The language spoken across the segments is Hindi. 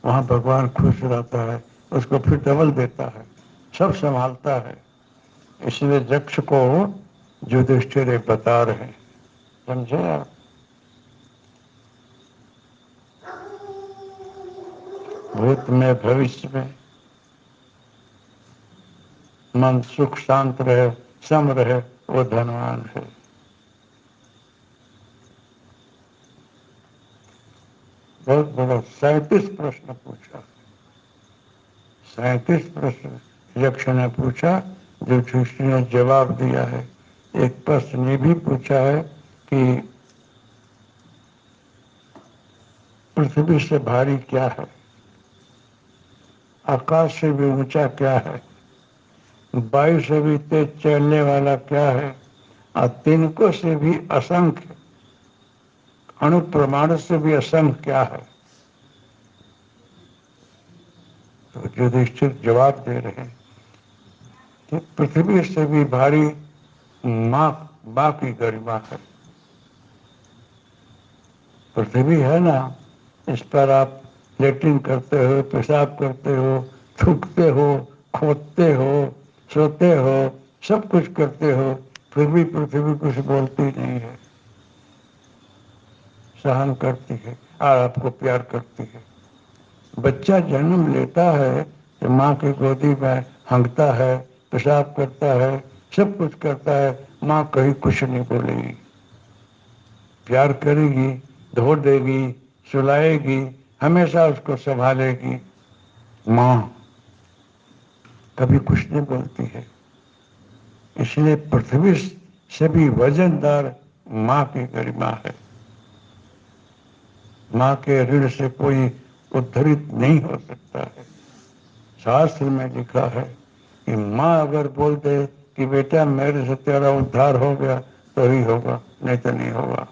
वहाँ भगवान खुश रहता है, उसको फिर डबल देता है, सब संभालता है। इसलिए यक्ष को युधिष्ठिर बता रहे हैं, समझे आप? भूत में भविष्य में मन सुख शांत रहे, सम रहे, वो धनवान है। बहुत बड़ा 37 प्रश्न पूछा, 37 प्रश्न यक्ष ने पूछा, युधिष्ठिर ने जवाब दिया है। एक प्रश्न ये भी पूछा है कि पृथ्वी से भारी क्या है, आकाश से भी ऊंचा क्या है, वायु से भी तेज चलने वाला क्या है, और तिनकों से भी असंख्य, अणु प्रमाण से भी असंख्य क्या है। तो युधिष्ठिर जवाब दे रहे हैं कि पृथ्वी से भी भारी माँ माँ की गरिमा है। पृथ्वी है ना, इस पर आप लेटिन करते हो, पेशाब करते हो, थूकते हो, खोदते हो, सोते हो, सब कुछ करते हो, फिर भी पृथ्वी कुछ बोलती नहीं है, सहन करती है और आपको प्यार करती है। बच्चा जन्म लेता है तो माँ की गोदी में हंगता है, पेशाब करता है, सब कुछ करता है, माँ कहीं कुछ नहीं बोलेगी, प्यार करेगी, धो देगी, सुलाएगी, हमेशा उसको संभालेगी। माँ कभी कुछ नहीं बोलती है। इसलिए पृथ्वी से भी वजनदार माँ की गरिमा है। माँ के ऋण से कोई उद्धरित नहीं हो सकता है। शास्त्र में लिखा है कि माँ अगर बोल दे कि बेटा मेरे से तेरा उद्धार हो गया तो ही होगा, नहीं तो नहीं होगा।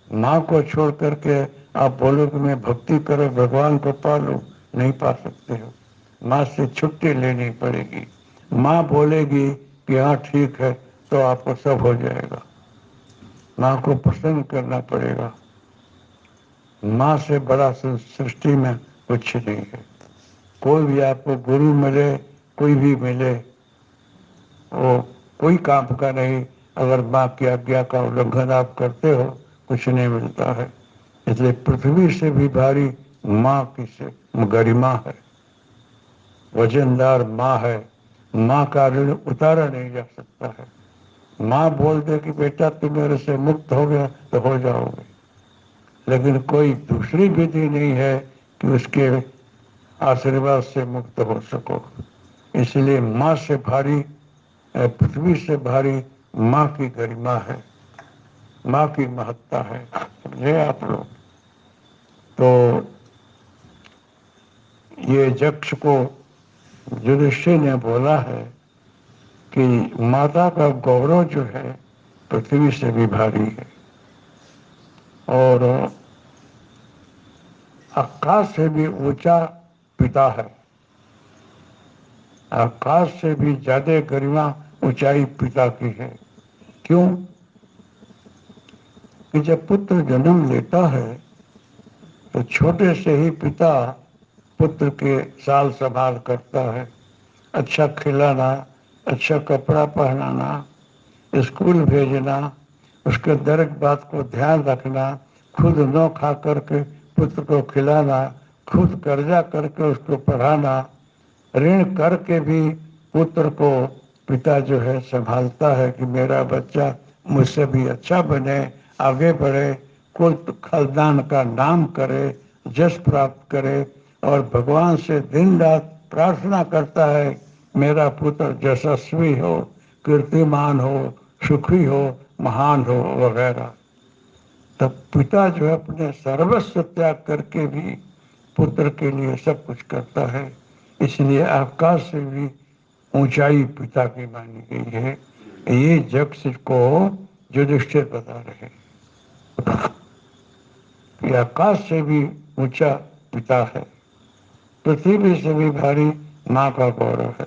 माँ को छोड़ करके आप बोलो कि मैं भक्ति करो, भगवान को पालो, नहीं पा सकते हो। माँ से छुट्टी लेनी पड़ेगी। माँ बोलेगी कि हाँ ठीक है तो आपको सब हो जाएगा। माँ को प्रसन्न करना पड़ेगा। माँ से बड़ा सृष्टि में कुछ नहीं है। कोई भी आपको गुरु मिले, कोई भी मिले, वो कोई काम का नहीं। अगर माँ की आज्ञा का उल्लंघन आप करते हो, कुछ नहीं मिलता है। इसलिए पृथ्वी से भी भारी माँ की से गरिमा है, वजनदार माँ है। माँ का ऋण उतारा नहीं जा सकता है। माँ बोल दे कि बेटा तुम मेरे से मुक्त हो गया तो हो जाओगे, लेकिन कोई दूसरी विधि नहीं है कि उसके आशीर्वाद से मुक्त हो सको। इसलिए माँ से भारी, पृथ्वी से भारी माँ की गरिमा है, माँ की महत्ता है। समझे आप लोग? तो ये यक्ष को युधिष्ठिर ने बोला है कि माता का गौरव जो है पृथ्वी से भी भारी है, और आकाश से भी ऊंचा पिता है। आकाश से भी ज्यादा गरिमा ऊंचाई पिता की है। क्यों? कि जब पुत्र जन्म लेता है तो छोटे से ही पिता पुत्र के साल संभाल करता है। अच्छा खिलाना, अच्छा कपड़ा पहनाना, स्कूल भेजना, उसके दर एक बात को ध्यान रखना, खुद न खा करके पुत्र को खिलाना, खुद कर्जा करके उसको पढ़ाना, ऋण करके भी पुत्र को पिता जो है संभालता है कि मेरा बच्चा मुझसे भी अच्छा बने, आगे बढ़े, कुल खानदान का नाम करे, जश प्राप्त करे, और भगवान से दिन रात प्रार्थना करता है मेरा पुत्र यशस्वी हो, कीर्तिमान हो, सुखी हो, महान हो, वगैरह। तब पिता जो है अपने सर्वस्व त्याग करके भी पुत्र के लिए सब कुछ करता है। इसलिए आकाश से भी ऊंचाई पिता की मानी गई है। ये यक्ष को युधिष्ठिर बता रहे कि आकाश से भी ऊंचा पिता है, पृथ्वी से भी भारी माँ का गौरव है,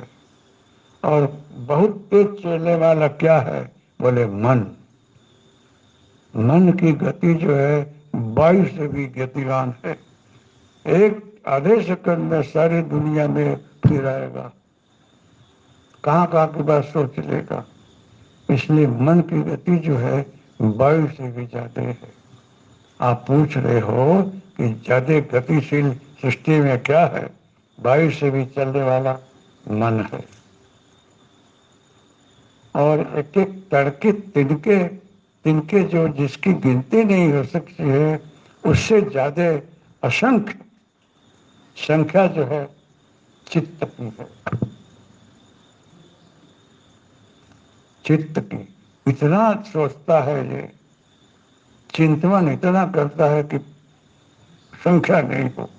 और बहुत तेज चलने वाला क्या है? बोले मन। मन की गति जो है वायु से भी गतिवान है। एक आधे सेकंड में सारी दुनिया में फिर आएगा, कहाँ कहाँ की बात सोच लेगा। इसलिए मन की गति जो है वायु से भी ज्यादा है। आप पूछ रहे हो कि ज्यादा गतिशील सृष्टि में क्या है, वायु से भी चलने वाला मन है। और एक एक तड़के तिनके तिनके जो जिसकी गिनती नहीं हो सकती है, उससे ज्यादा असंख्य संख्या जो है चित्त की है। चित्त की इतना सोचता है, ये चिंतन इतना करता है कि संख्या नहीं हो।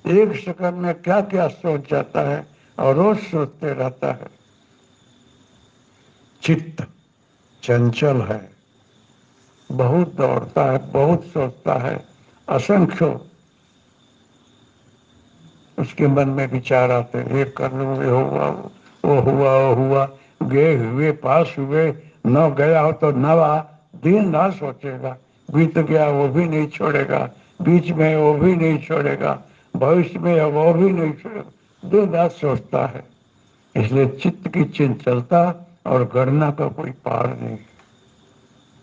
एक सेकंड में क्या क्या सोच जाता है और रोज सोचते रहता है। चित्त चंचल है, बहुत दौड़ता है, बहुत सोचता है, असंख्य उसके मन में विचार आते हैं, ये कर लो, ये हुआ, वो हुआ, वो हुआ, गए हुए, पास हुए, न गया हो तो नवा, दिन रात सोचेगा। बीत गया वो भी नहीं छोड़ेगा, बीच में वो भी नहीं छोड़ेगा, भविष्य में वो भी नहीं छोड़ेगा, दिन रात सोचता है। इसलिए चित्त की चंचलता और गणना का कोई पार नहीं,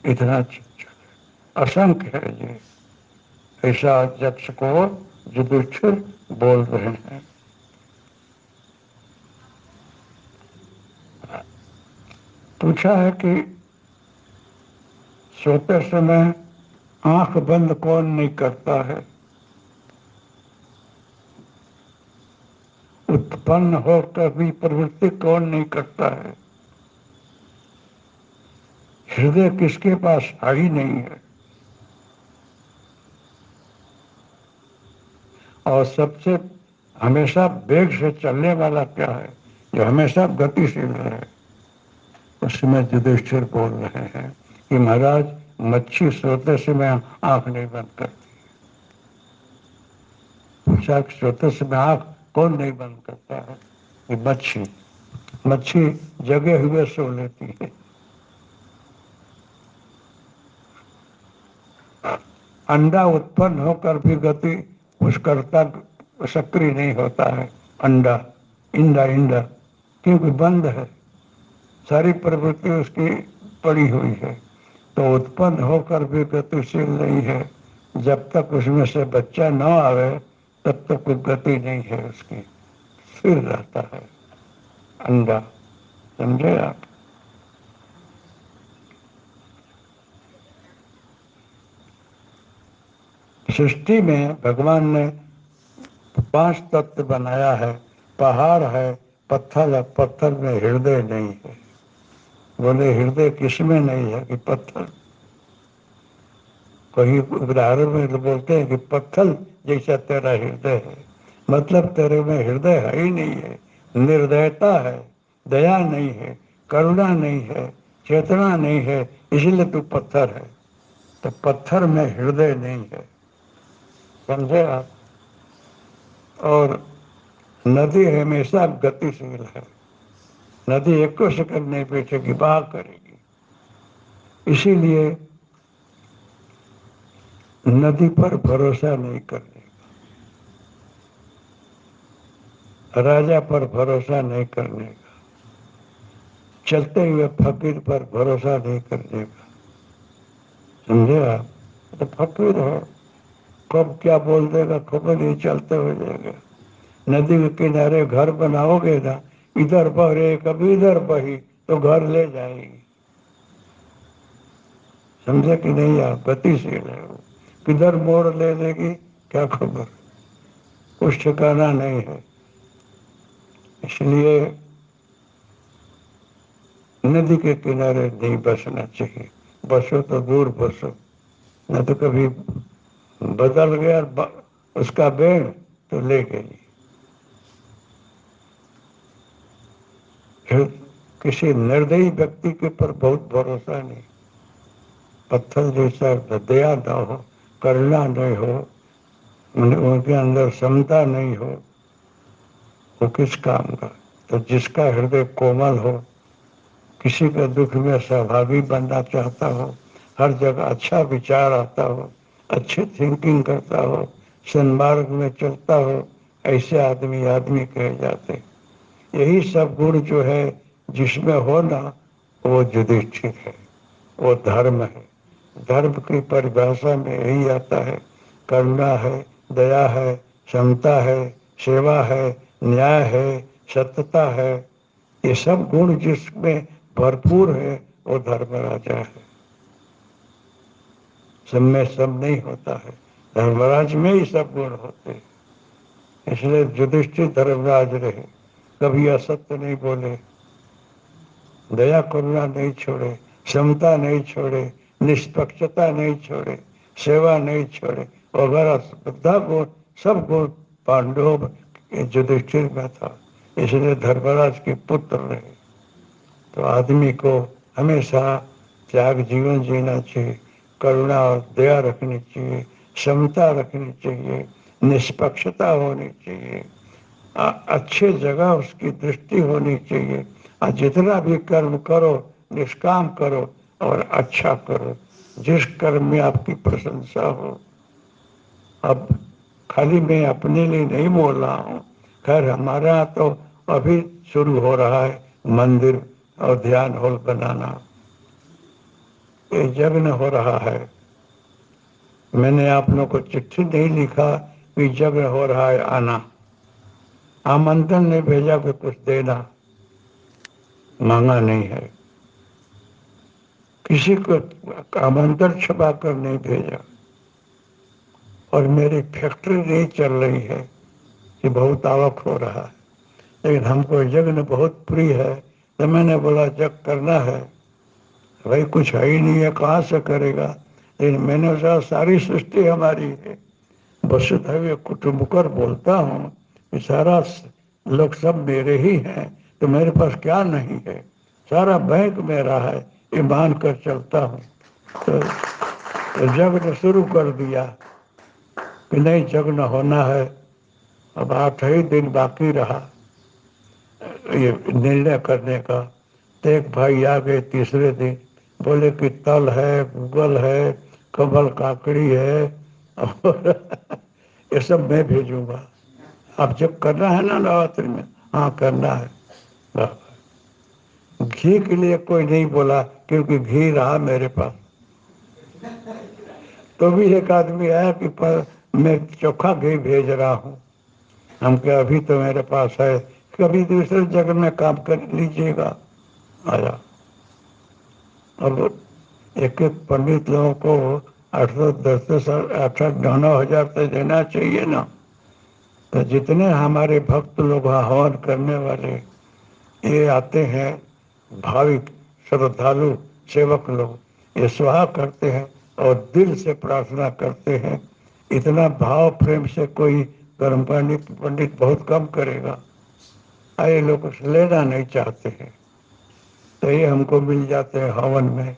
इतना चंचल असंख्य है ये। ऐसा यक्ष को युधिष्ठिर बोल रहे हैं। पूछा है कि सोते समय आंख बंद कौन नहीं करता है, उत्पन्न होकर भी प्रवृत्ति कौन नहीं करता है। हृदय किसके पास आ ही नहीं है। और सबसे हमेशा वेग से चलने वाला क्या है, जो हमेशा गतिशील है। उसमें युधिष्ठिर बोल रहे हैं कि महाराज, मच्छी सोते समय आंख नहीं बंद करती। पूछा कि सोते समय आंख कौन नहीं बंद करता है, कि मच्छी मच्छी जगे हुए सो लेती है। अंडा उत्पन्न होकर भी गति कुछ करता, सक्रिय नहीं होता है। अंडा इंडा इंडा क्योंकि बंद है, सारी प्रवृत्ति उसकी पड़ी हुई है, तो उत्पन्न होकर भी गतिशील नहीं है। जब तक उसमें से बच्चा न आवे तब तक कोई गति नहीं है उसकी, स्थिर रहता है अंडा। समझे आप। सृष्टि में भगवान ने 5 तत्व बनाया है। पहाड़ है, पत्थर है, पत्थर में हृदय नहीं है। बोले हृदय किसमें नहीं है, कि पत्थर। कहीं उदाहरण में तो बोलते हैं कि पत्थर जैसा तेरा हृदय है, मतलब तेरे में हृदय है ही नहीं है। निर्दयता है, दया नहीं है, करुणा नहीं है, चेतना नहीं है, इसलिए तू पत्थर है। तो पत्थर में हृदय नहीं है। समझे आप। और नदी हमेशा गतिशील है, नदी एक सेकंड नहीं बैठेगी, बहा करेगी। इसीलिए नदी पर भरोसा नहीं करने का, राजा पर भरोसा नहीं करने का, चलते हुए फकीर पर भरोसा नहीं करने का। समझे आप। तो फकीर है, कब क्या बोल देगा खबर नहीं, चलते हो जाएगा। नदी के किनारे घर बनाओगे ना, इधर बह रहे कभी इधर बही तो घर ले जाएगी। समझे कि नहीं आप। गतिशील है वो, किधर मोड़ ले लेगी क्या खबर, कुछ ठिकाना नहीं है। इसलिए नदी के किनारे नहीं बसना चाहिए। बसो तो दूर बसो, न तो कभी बदल गया उसका बेड़ तो ले गई। फिर किसी निर्दयी व्यक्ति के पर बहुत भरोसा नहीं। पत्थर जैसा दया न हो, करुणा नहीं हो, उनके अंदर समता नहीं हो, वो किस काम का। तो जिसका हृदय कोमल हो, किसी के दुख में सहभागी बनना चाहता हो, हर जगह अच्छा विचार आता हो, अच्छी थिंकिंग करता हो, सन्मार्ग में चलता हो, ऐसे आदमी आदमी कहे जाते। यही सब गुण जो है जिसमें हो ना, वो युधिष्ठिर है, वो धर्म है। धर्म की परिभाषा में यही आता है, करुणा है, दया है, क्षमता है, सेवा है, न्याय है, सत्यता है। ये सब गुण जिसमें भरपूर है वो धर्म राजा है। सब में सब नहीं होता है, धर्मराज में ही सब गुण होते हैं। इसलिए युधिष्ठिर धर्मराज रहे, कभी असत्य नहीं बोले, दया करुणा नहीं छोड़े, क्षमता नहीं छोड़े, निष्पक्षता नहीं छोड़े, सेवा नहीं छोड़े, वगैरह બધા गुण, सब गुण पांडव युधिष्ठिर में था। इसलिए धर्मराज के पुत्र रहे। तो आदमी को हमेशा त्याग जीवन जीना चाहिए, करुणा और दया रखनी चाहिए, क्षमता रखनी चाहिए, निष्पक्षता होनी चाहिए, अच्छे जगह उसकी दृष्टि होनी चाहिए। और जितना भी कर्म करो निष्काम करो और अच्छा करो, जिस कर्म में आपकी प्रशंसा हो। अब खाली मैं अपने लिए नहीं बोल रहा हूँ, खैर हमारे यहाँ तो अभी शुरू हो रहा है मंदिर और ध्यान हॉल बनाना, ये यज्ञ हो रहा है। मैंने आप लोगों को चिट्ठी नहीं लिखा कि यज्ञ हो रहा है, आना, आमंत्रण नहीं भेजा कि कुछ देना, मांगा नहीं है, किसी को आमंत्रण छुपा कर नहीं भेजा। और मेरी फैक्ट्री नहीं चल रही है कि बहुत आवक हो रहा है, लेकिन हमको यज्ञ बहुत प्रिय है। तो मैंने बोला यज्ञ करना है, भाई कुछ है ही नहीं है, कहाँ से करेगा। लेकिन मैंने सोचा सारी सृष्टि हमारी है, वसुधैव कुटुंबकम बोलता हूँ कि सारा लोग सब मेरे ही हैं, तो मेरे पास क्या नहीं है, सारा बैंक मेरा है, ये मान कर चलता हूँ। तो यज्ञ शुरू कर दिया कि नहीं यज्ञ होना है। अब 8 ही दिन बाकी रहा ये निर्णय करने का। तो एक भाई आ गए तीसरे दिन, बोले कि तल है, गूगल है, कमल काकड़ी है और ये सब मैं भेजूंगा। अब जब करना है ना नवरात्रि में, हाँ करना है। घी के लिए कोई नहीं बोला क्योंकि घी रहा मेरे पास। तो भी एक आदमी आया कि पर मैं चोखा घी भेज रहा हूँ। हम क्या अभी तो मेरे पास है, कभी दूसरे जगह में काम कर लीजिएगा। आया। अब एक एक पंडित लोगों को 8-9 हज़ार तो देना चाहिए ना। तो जितने हमारे भक्त लोग हवन करने वाले ये आते हैं, भाविक श्रद्धालु सेवक लोग, ये स्वाहा करते हैं और दिल से प्रार्थना करते हैं। इतना भाव प्रेम से कोई कर्म पंडित बहुत कम करेगा। ये लोग लेना नहीं चाहते हैं, तो ये हमको मिल जाते हैं हवन में।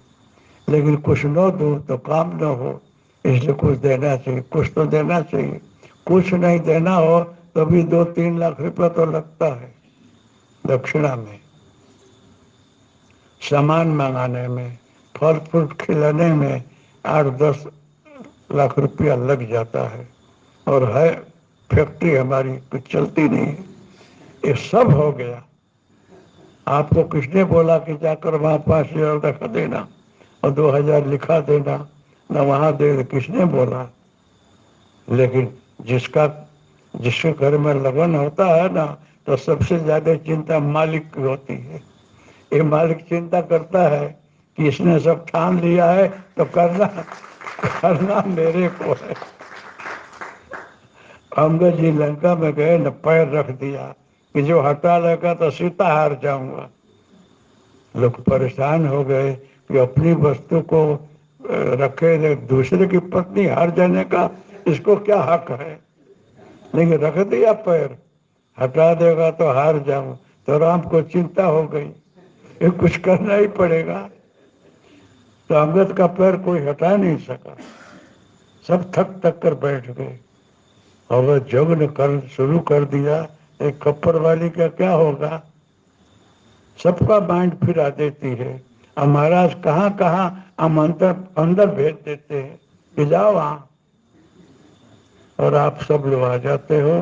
लेकिन कुछ न दो तो काम न हो, इसलिए कुछ देना चाहिए, कुछ तो देना चाहिए। कुछ नहीं देना हो तो भी 2-3 लाख रुपया तो लगता है दक्षिणा में, सामान मंगाने में, फल फ्रूट खिलाने में 8-10 लाख रुपया लग जाता है। और है फैक्ट्री हमारी कुछ चलती नहीं है। ये सब हो गया। आपको किसने बोला कि जाकर वहां 5,000 रखा देना और 2,000 लिखा देना, न वहां दे, किसने बोला। लेकिन जिसके घर में लगन होता है ना, तो सबसे ज्यादा चिंता मालिक की होती है। ये मालिक चिंता करता है कि इसने सब ठान लिया है तो करना करना मेरे को है। अंगद जी लंका में गए न, पैर रख दिया कि जो हटा लेगा तो सीता हार जाऊंगा। लोग परेशान हो गए कि अपनी वस्तु को रखे, दूसरे की पत्नी हार जाने का इसको क्या हक है। लेकिन रख दिया पैर, हटा देगा तो हार जाऊं। तो राम को चिंता हो गई, ये कुछ करना ही पड़ेगा। तो अंगद का पैर कोई हटा नहीं सका, सब थक थक कर बैठ गए। और यज्ञ कर शुरू कर दिया। एक खप्पर वाली का क्या होगा, सबका माइंड फिरा देती है। और महाराज कहाँ कहाँ आमंत्रण अंदर भेज देते हैं कि जाओ वहां। और आप सब लोग आ जाते हो,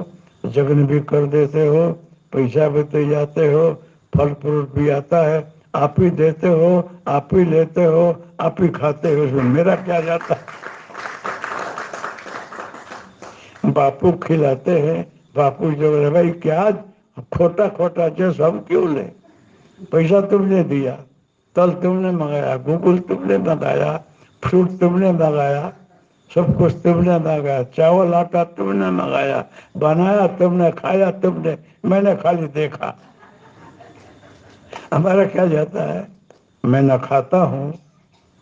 जगन भी कर देते हो, पैसा भी दे जाते हो, फल फ्रूट भी आता है, आप ही देते हो, आप ही लेते हो, आप ही खाते हो, उसमें मेरा क्या जाता है? बापू खिलाते हैं, बापू जो है भाई क्या खोटा खोटा जो सब क्यों ले, पैसा तुमने दिया, तल तुमने मंगाया, गूगल तुमने मंगाया, फ्रूट तुमने मंगाया, सब कुछ तुमने मंगाया, चावल आटा तुमने मंगाया, बनाया तुमने, खाया तुमने, मैंने खाली देखा। हमारा क्या जाता है? मैं न खाता हूँ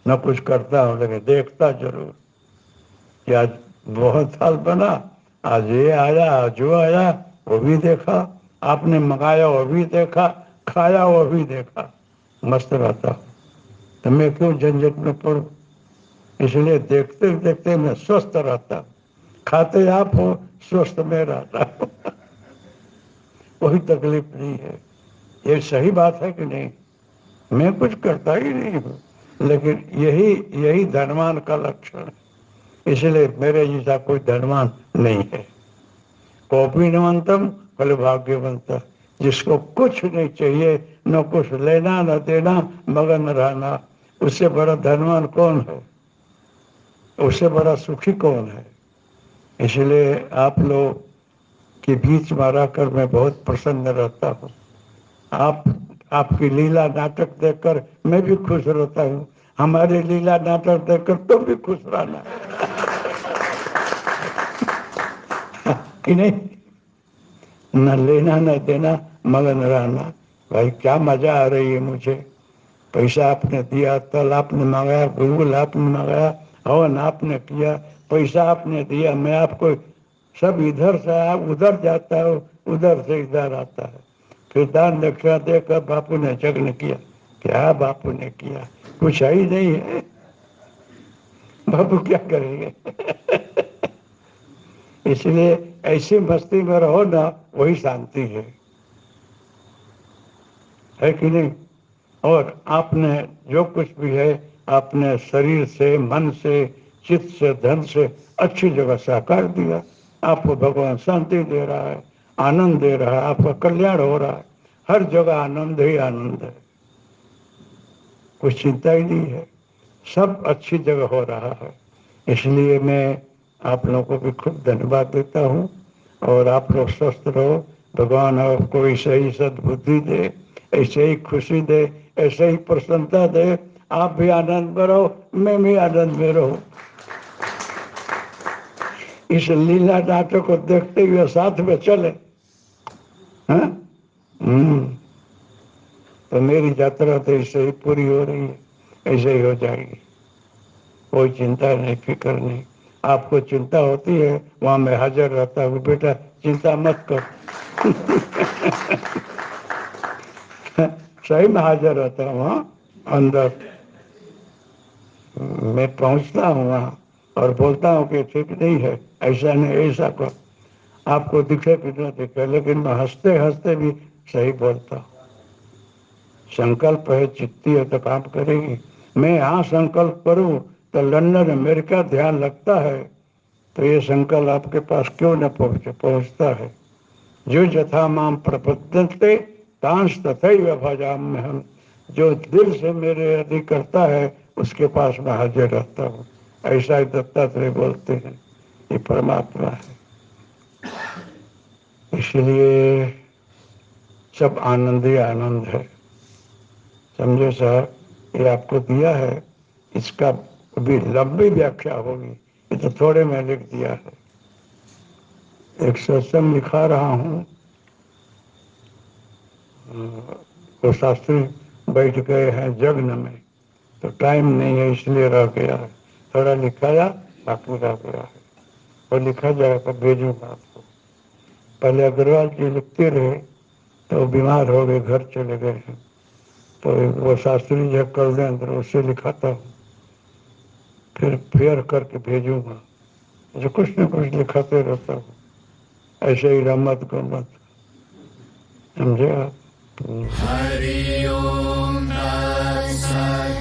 न कुछ करता हूँ, लेकिन देखता जरूर कि आज बहुत साल बना, आज ये आया, आज वो आया, वो भी देखा, आपने मंगाया वो भी देखा, खाया वो भी देखा, मस्त रहता हूँ। तो मैं क्यों झंझट में पड़ूं? इसलिए देखते देखते मैं स्वस्थ रहता हूँ, खाते आप हो, स्वस्थ में रहता हूँ। कोई तकलीफ नहीं है। ये सही बात है कि नहीं? मैं कुछ करता ही नहीं हूँ, लेकिन यही यही धनवान का लक्षण है। इसलिए मेरे जैसा कोई धनवान नहीं है। कौपीनवंतम फल भाग्यवंत, जिसको कुछ नहीं चाहिए, न कुछ लेना न देना, मगन रहना, उससे बड़ा धनवान कौन है? उससे बड़ा सुखी कौन है? इसलिए आप लोग के बीच में रहकर मैं बहुत प्रसन्न रहता हूँ। आप आपकी लीला नाटक देखकर मैं भी खुश रहता हूँ, हमारे लीला नाटक देखकर तुम भी खुश रहना। कि नहीं? न लेना न देना, मगन रहना। भाई क्या मजा आ रही है मुझे, पैसा आपने दिया, तल आपने मंगाया, गूगल आपने मंगाया, हवन आपने किया, पैसा आपने दिया, मैं आपको सब इधर से आया उधर जाता है, उधर से इधर आता है। फिर दान दक्षिणा देकर बापू ने यज्ञ किया। क्या बापू ने किया? कुछ ही नहीं है, बापू क्या करेंगे? इसलिए ऐसी मस्ती में रहो ना, वही शांति है कि नहीं? और आपने जो कुछ भी है, आपने शरीर से, मन से, चित्त से, धन से अच्छी जगह साकार दिया। आपको भगवान शांति दे रहा है, आनंद दे रहा है, आपका कल्याण हो रहा है, हर जगह आनंद ही आनंद है, कुछ चिंता ही नहीं है, सब अच्छी जगह हो रहा है। इसलिए मैं आप लोगों को भी खूब धन्यवाद देता हूँ, और आप लोग स्वस्थ रहो, भगवान आपको ऐसे ही सद्बुद्धि दे, ऐसे ही खुशी दे, ऐसे ही प्रसन्नता दे, आप भी आनंद में रहो, मैं भी आनंद में रहूं। इस लीला नाटक को देखते हुए साथ में चले, हाँ? तो मेरी यात्रा तो ऐसे ही पूरी हो रही है, ऐसे ही हो जाएगी, कोई चिंता नहीं, फिक्र नहीं। आपको चिंता होती है, वहां मैं हाजिर रहता हूँ, बेटा चिंता मत कर। सही में हाजिर रहता हूँ वहां अंदर, मैं पहुंचता हूँ वहां और बोलता हूँ कि ठीक नहीं है, ऐसा नहीं, ऐसा कर। आपको दिखे कि न दिखे, लेकिन मैं हंसते हंसते भी सही बोलता हूँ। संकल्प है, चित्ती है तो काम करेगी। मैं यहाँ संकल्प करूँ तो लंदन अमेरिका ध्यान लगता है, तो ये संकल्प आपके पास क्यों न पहुंचता है। जो यथा माम प्रपद्यन्ते तांस तथैव भजाम्यहम्, जो दिल से मेरे यदि करता है उसके पास मैं हाजिर रहता हूँ। ऐसा ही दत्तात्रेय बोलते हैं, ये परमात्मा है। इसलिए सब आनंद ही आनंद है, समझे साहब? ये आपको दिया है, इसका भी लंबी व्याख्या होगी, ये तो थोड़े में लिख दिया है। एक सत्संग लिखा रहा हूँ, वो शास्त्री बैठ गए हैं जग्न में, तो टाइम नहीं है इसलिए रह गया है, थोड़ा लिखाया बाकी रह गया है, वो लिखा जाएगा, भेजूंगा आपको। पहले अग्रवाल जी लिखते रहे, तो बीमार हो गए, घर चले गए हैं, तो वो शास्त्री जी कर दें अंदर, उससे लिखाता हूँ, फिर फेयर करके भेजूंगा। जो कुछ न कुछ लिखाते रहता हूँ, ऐसे ही रमत गमत, समझे आप? हरि ओम तत्सत्।